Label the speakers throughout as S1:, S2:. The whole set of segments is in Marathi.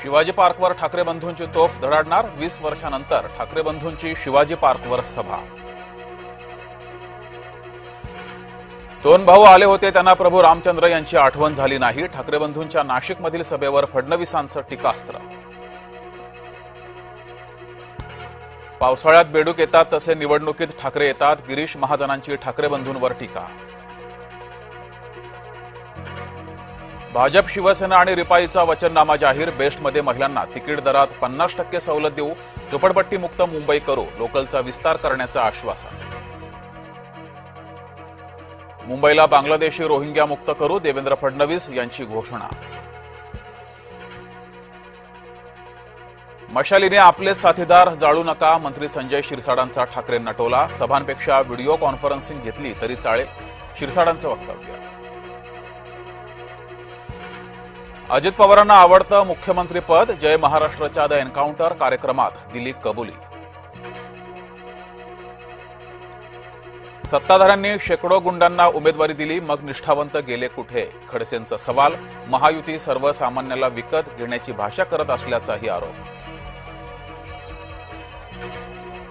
S1: शिवाजी पार्कवर ठाकरे बंधूंची तोफ धडाडणार. 20 वर्षांनंतर ठाकरे बंधूंची शिवाजी पार्कवर सभा. दोन भाऊ आले होते, त्यांना प्रभू रामचंद्र यांची आठवण झाली नाही. ठाकरे बंधूंच्या नाशिकमधील सभेवर फडणवीसांचं टीकास्त्र. पावसाळ्यात बेडूक येतात तसे निवडणुकीत ठाकरे येतात. गिरीश महाजनांची ठाकरे बंधूंवर टीका. भाजप, शिवसेना आणि रिपाईचा वचननामा जाहीर. बेस्टमध्ये महिलांना तिकीट दरात 50% सवलत देऊ. झोपडपट्टी मुक्त मुंबई करू. लोकलचा विस्तार करण्याचं आश्वासन. मुंबईला बांगलादेशी रोहिंग्या मुक्त करू. देवेंद्र फडणवीस यांची घोषणा. मशालीने आपलेच साथीदार जाळू नका. मंत्री संजय शिरसाडांचा ठाकरेंना टोला. सभांपेक्षा व्हिडिओ कॉन्फरन्सिंग घेतली तरी चालेल, शिरसाडांचं वक्तव्य. अजित पवारांना आवडतं मुख्यमंत्रीपद. जय महाराष्ट्राच्या द एन्काउंटर कार्यक्रमात दिली कबुली. सत्ताधाऱ्यांनी शेकडो गुंडांना उमेदवारी दिली, मग निष्ठावंत गेले कुठे? खडसेंचा सवाल. महायुती सर्वसामान्याला विकत घेण्याची भाषा करत असल्याचाही आरोप.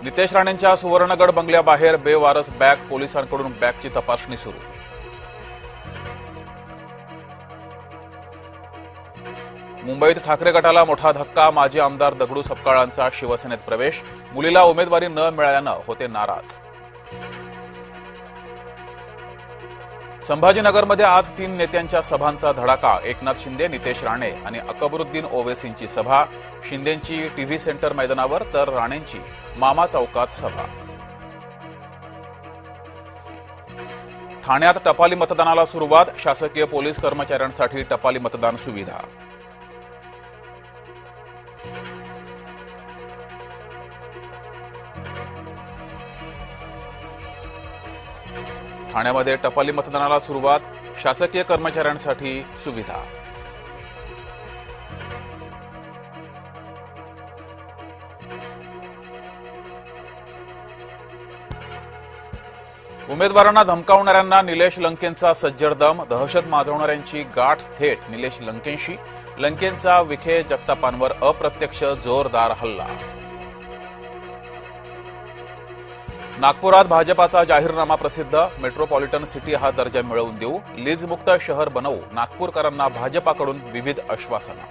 S1: नितेश राणेंच्या सुवर्णगड बंगल्याबाहेर बेवारस बॅग. पोलिसांकडून बॅगची तपासणी सुरू. मुंबईत ठाकरे गटाला मोठा धक्का. माजी आमदार दगडू सपकाळांचा शिवसेनेत प्रवेश. मुलीला उमेदवारी न मिळाल्यानं होते नाराज. संभाजीनगरमध्ये आज 3 नेत्यांच्या सभांचा धडाका. एकनाथ शिंदे, नितेश राणे आणि अकबरुद्दीन ओवेसींची सभा. शिंदेंची टीव्ही सेंटर मैदानावर तर राणेंची मामा चौकात सभा. ठाण्यात टपाली मतदानाला सुरुवात. शासकीय पोलीस कर्मचाऱ्यांसाठी टपाली मतदान सुविधा. ठाण्यामध्ये टपाली मतदानाला सुरुवात. शासकीय कर्मचाऱ्यांसाठी सुविधा. उमेदवारांना धमकावणाऱ्यांना निलेश लंकेंचा सज्जड दम. दहशत माजवणाऱ्यांची गाठ थेट निलेश लंकेंशी. लंकेंचा विखे जगतापांवर अप्रत्यक्ष जोरदार हल्ला. नागपुरात भाजपाचा जाहीरनामा प्रसिद्ध. मेट्रोपॉलिटन सिटी हा दर्जा मिळवून देऊ. लीजमुक्त शहर बनवू. नागपूरकरांना भाजपाकडून विविध आश्वासनं.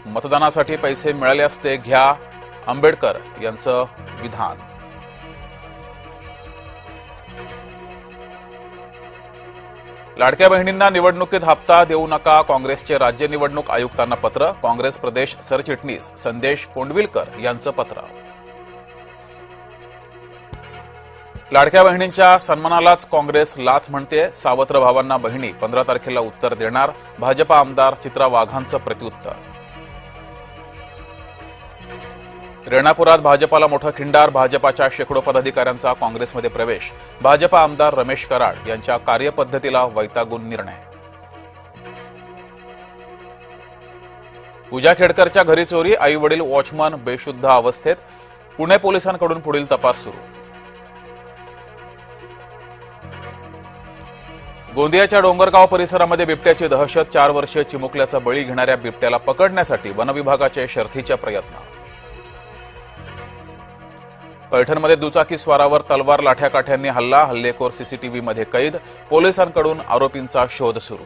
S1: मतदानासाठी पैसे मिळाले असते घ्या. आंबेडकर यांचं विधान. लाडक्या बहिणींना निवडणुकीत हप्ता देऊ नका. काँग्रेसचे राज्य निवडणूक आयुक्तांना पत्र. काँग्रेस प्रदेश सरचिटणीस संदेश कोंडविलकर यांचं पत्र. लाडक्या बहिणींच्या सन्मानालाच काँग्रेस लाच म्हणते. सावत्र भावांना बहिणी 15 तारखेला उत्तर देणार. भाजपा आमदार चित्रा वाघांचं प्रत्युत्तर. रेणापुरात भाजपाला मोठा खिंडार. भाजपाच्या शेकडो पदाधिकाऱ्यांचा काँग्रेसमध्ये प्रवेश. भाजपा आमदार रमेश कराड यांच्या कार्यपद्धतीला वैतागून निर्णय. पूजा खेडकरच्या घरी चोरी. आई वडील वॉचमन बेशुद्ध अवस्थेत. पुणे पोलिसांकडून पुढील तपास सुरू. गोंदियाच्या डोंगरगाव परिसरामध्ये बिबट्याची दहशत. 4 वर्षीय चिमुकल्याचा बळी घेणाऱ्या बिबट्याला पकडण्यासाठी वनविभागाचे शर्थीचे प्रयत्न. पैठणमध्ये दुचाकी स्वारावर तलवार लाठ्याकाठ्यांनी हल्ला. हल्लेखोर सीसीटीव्हीमध्ये कैद. पोलिसांकडून आरोपींचा शोध सुरू.